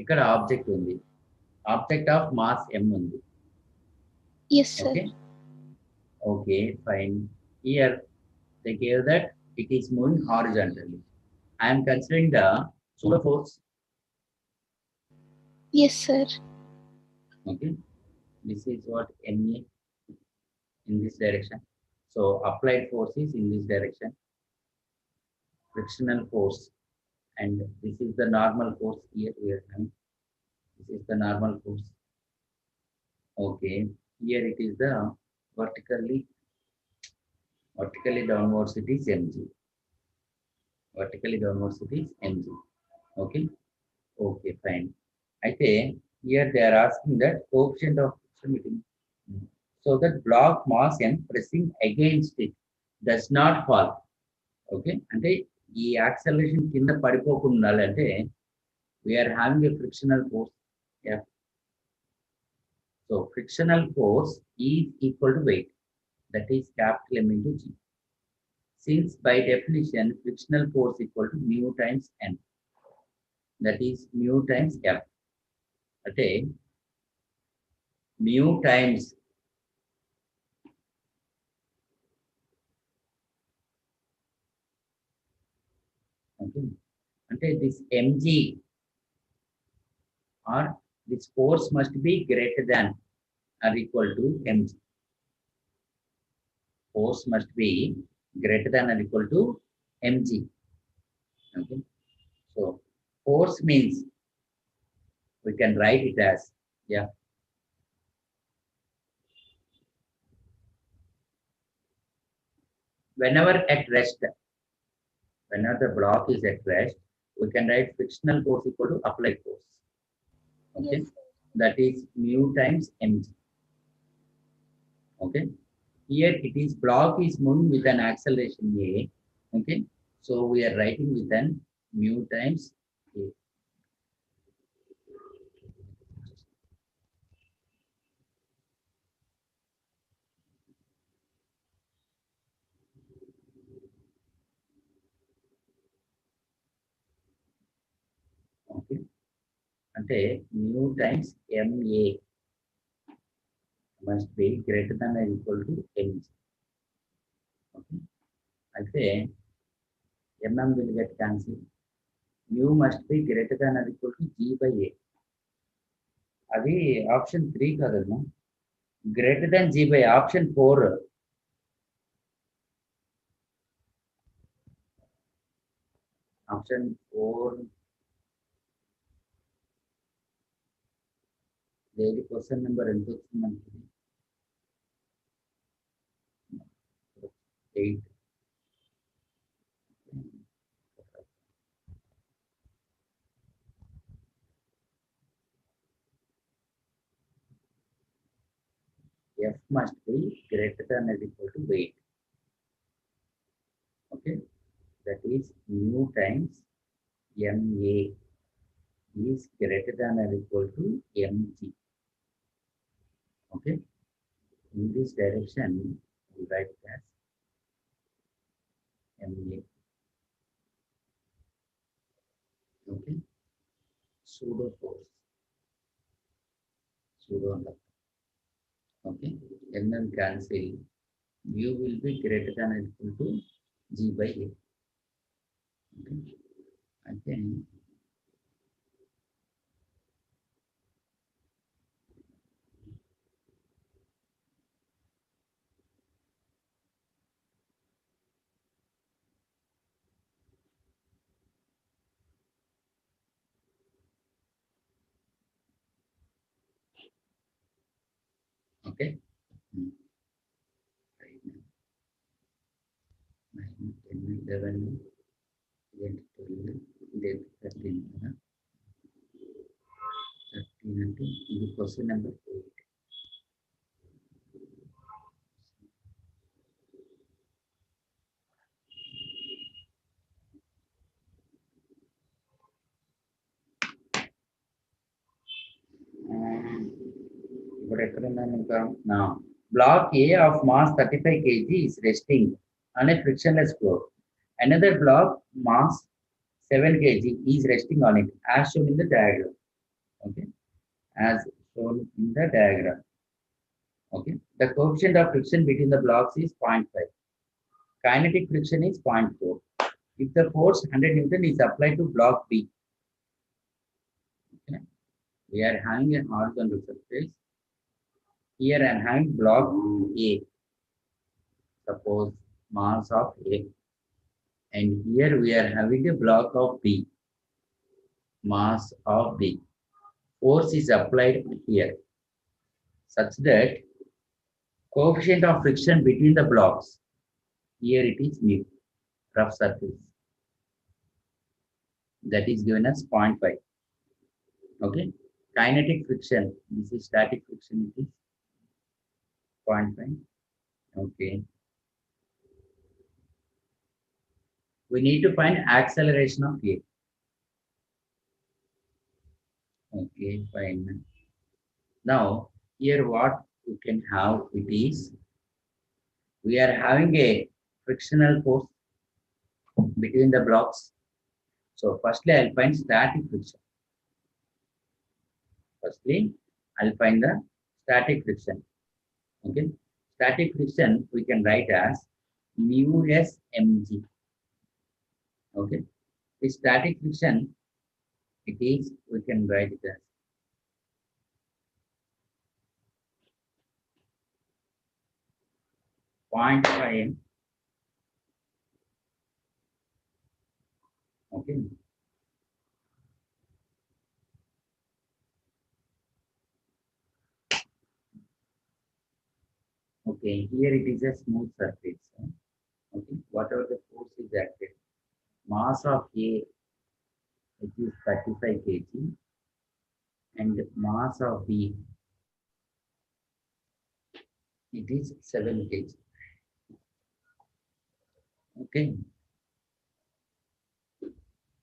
ఇక్కడ ఆబ్జెక్ట్ ఉంది, ఆబ్జెక్ట్ ఆఫ్ మాస్ m ఉంది. Yes sir. Okay. Okay, fine. Here they gave that it is moving horizontally. I am considering the pseudo force. Yes sir. Okay, this is what MA in this direction. So applied force is in this direction. Frictional force, and this is the normal force here we are having. This is the normal force. Okay, here it is the vertically downwards it is mg. Vertically downwards it is mg. Okay. Okay, fine. అయితే here they are asking that coefficient of friction between, so that block mass m pressing against it does not fall. Okay, అంటే ఈ acceleration కింద పడిపోకుండా ఉండాలంటే we are having a frictional force F. So frictional force is equal to weight, that is capital M into G. Since by definition frictional force equal to mu times N, that is mu times F. అంటే mu times okay, అంటే this mg or this force must be greater than or equal to mg. Force must be greater than or equal to mg. Okay, so force means we can write it as whenever at rest, whenever the block is at rest, we can write frictional force equal to applied force. Okay, Yes. that is mu times mg. Okay, here it is block is moving with an acceleration a. Okay, So we are writing with an mu times A. Okay. అంటే mu times MA must be greater than or equal to mg. Okay. అయితే mm will get cancelled. Mu must be greater than or equal to g by a. అది option 3 కాదమ్మా, greater than G by option 4. Option 4 దేని question number ఎంత వచ్చింది మనకి? 8. F must be greater than or equal to weight. Okay, that is mu times MA is greater than or equal to mg. Okay, in this direction we write it as MA. Okay, pseudo force, pseudo. Okay, mm cancel, mu will be greater than or equal to g by a. Okay, again okay. 9, 10, 11, 12, 13 కదా. 13 అంటే ఇది question number 8. ఇప్పుడు ఎక్కడ ఉన్నాను ఇంకా? Block A of mass 35 kg is resting on a frictionless floor. Another block mass 7 kg is resting on it as shown in the diagram. Okay, as shown in the diagram. Okay, the coefficient of friction between the blocks is 0.5. Kinetic friction is 0.4. If the force 100 Newton is applied to block B, okay, we are having a horizontal surface. Here I am having block A, suppose mass of A, and here we are having a block of B, mass of B. Force is applied here such that coefficient of friction between the blocks, here it is mu, rough surface, that is given as 0.5. Okay, kinetic friction, this is static friction, it is 0.5. Okay, we need to find acceleration of A. Okay, fine. Now here what you can have, it is we are having a frictional force between the blocks. So firstly I'll find static friction. Firstly I'll find the static friction. Okay, static friction we can write as mu s mg. Okay, the static friction, it is, we can write it as point 0.5. Okay, okay, here it is a smooth surface. Okay, whatever the force is acted, mass of A, it is 35 kg, and mass of B, it is 7 kg. Okay,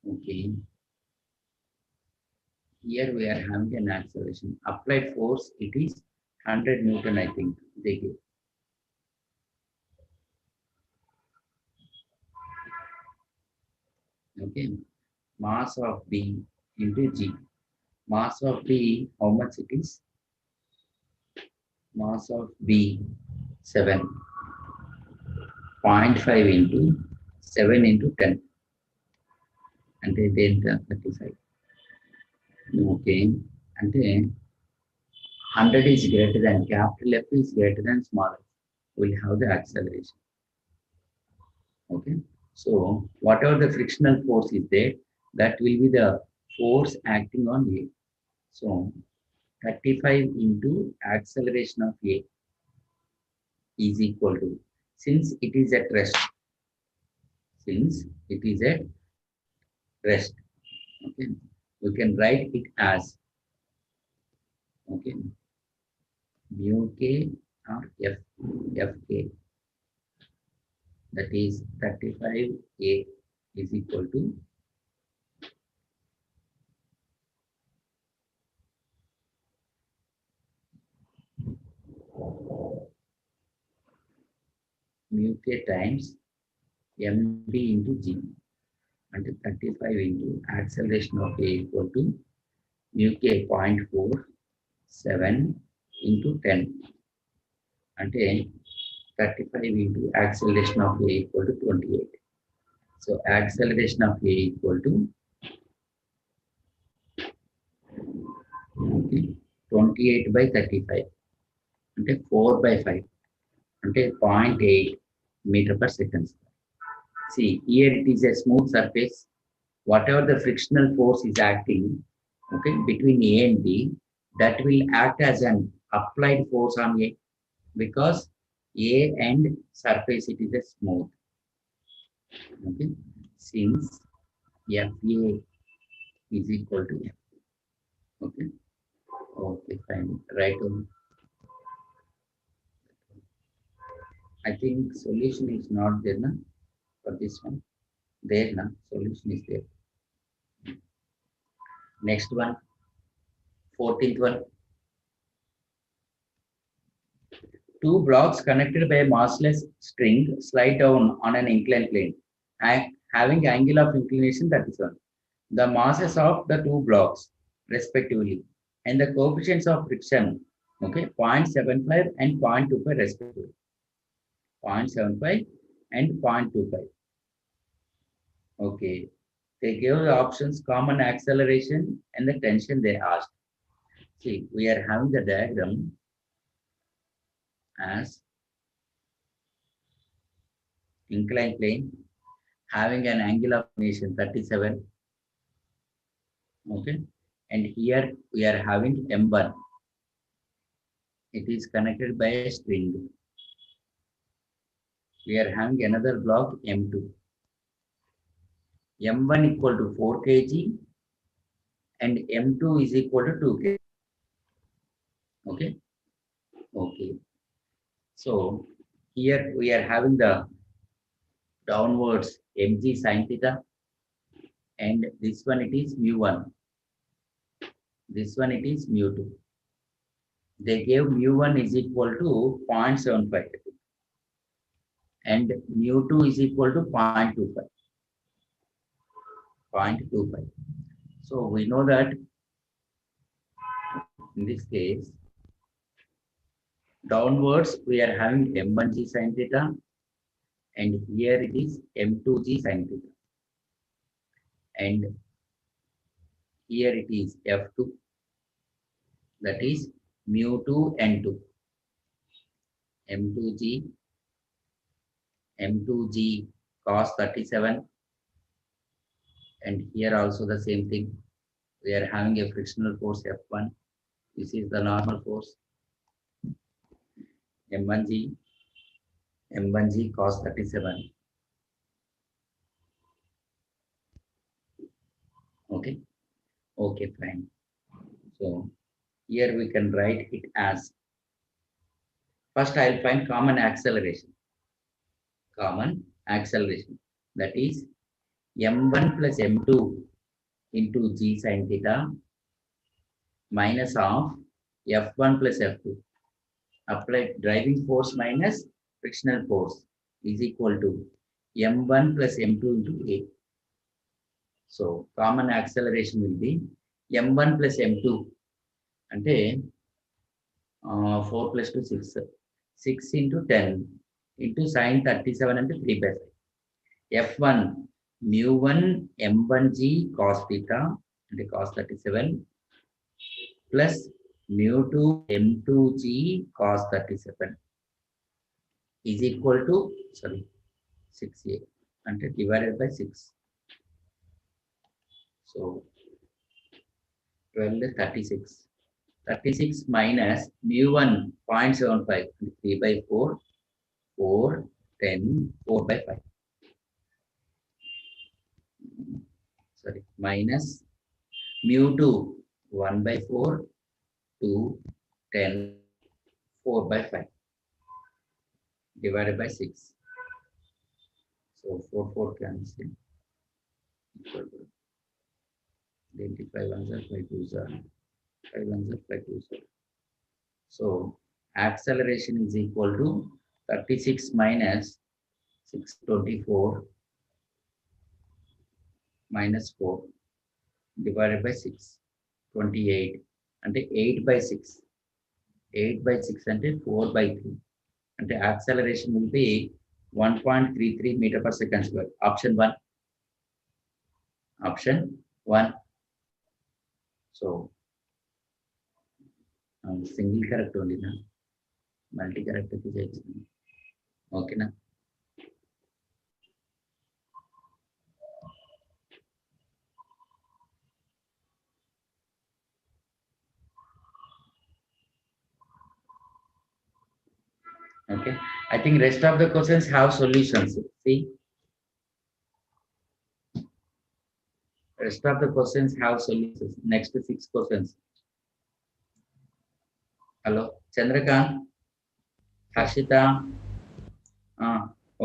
Okay. Here we are having an acceleration. Applied force, it is 100 Newton, I think they give. Okay. Mass of B into G. Mass of B, how much it is? Mass of B, 7. 0.5 into 7 into 10. And then 35. Okay. And then 100 is greater than capital F is greater than small f. We'll have the acceleration. Okay. So whatever the frictional force is there, that will be the force acting on A. So 35 into acceleration of A is equal to, since it is at rest, okay, we can write it as, okay, mu k or fk, that is 35A is equal to mu k times md into g, and 35 into acceleration of A equal to mu k 0.47 into 10, and 35 into acceleration of A equal to 28. So acceleration of A equal to, okay, 28 by 35, and 4 by 5, and 0.8 meter per second. See, here it is a smooth surface. Whatever the frictional force is acting, okay, between A and B, that will act as an applied force on A, because A and surface, it is a smooth. Okay, since FA is equal to F. Okay, okay, fine. Right on. I think solution is not there na, for this one. There na, solution is there. Next one, 14th one. Two blocks connected by a massless string slide down on an inclined plane, having angle of inclination 37. The masses of the two blocks, respectively, and the coefficients of friction, okay, 0.75 and 0.25 respectively. 0.75 and 0.25. Okay. They gave the options common acceleration and the tension they asked. See, we are having the diagram as inclined plane having an angle of inclination 37. Okay. And here we are having M1. It is connected by a string. We are having another block M2. M1 equal to 4 kg and M2 is equal to 2 kg. Okay. Okay. So here we are having the downwards mg sin theta, and this one it is mu1. This one it is mu2. They gave mu1 is equal to 0.75 and mu2 is equal to 0.25. 0.25. So we know that in this case, downwards we are having m1g sin theta, and here it is m2g sin theta, and here it is f2, that is mu2 n2, m2g cos 37, and here also the same thing. We are having a frictional force F1. This is the normal force M1g cos 37. Okay, okay, fine. So here we can write it as, first I'll find common acceleration. Common acceleration, that is m1 plus m2 into g sin theta minus of f1 plus f2 applied driving force minus frictional force is equal to m1 plus m2 into a. So common acceleration will be m1 plus m2 అంటే 4 plus 2 6 6 into 10 into sin 37 అంటే 3/5 f1 mu1 m1g cos theta అంటే cos 37 plus mu2 m2g cos 37 is equal to 6a అంటే divided by 6. So 12 36. 36 minus mu1 0.75 3/4 4 10 4/5 minus mu2 1/4 2 10 4/5 divided by 6. So 4 4 cancel equal to 5 ones are 5 2s are 5 ones are 5 2s are. So acceleration is equal to 36 minus 624 minus 4 divided by 6 28 అంటే 8/6 8/6 అంటే 4/3 అంటే acceleration will be 1.33 meter per second square. Option 1. So single correct only na, multi correct అయితే చేయించింది ఓకేనా. Okay, I think rest of the questions have solutions. See, rest of the questions have solutions. Next 6 questions. Hello, Chandrakant, Harshita.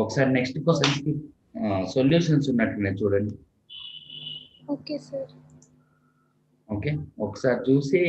ఒకసారి next questions కి solutions ఉన్నట్టున్నాయి చూడండి. Okay sir. Okay, ఒకసారి చూసి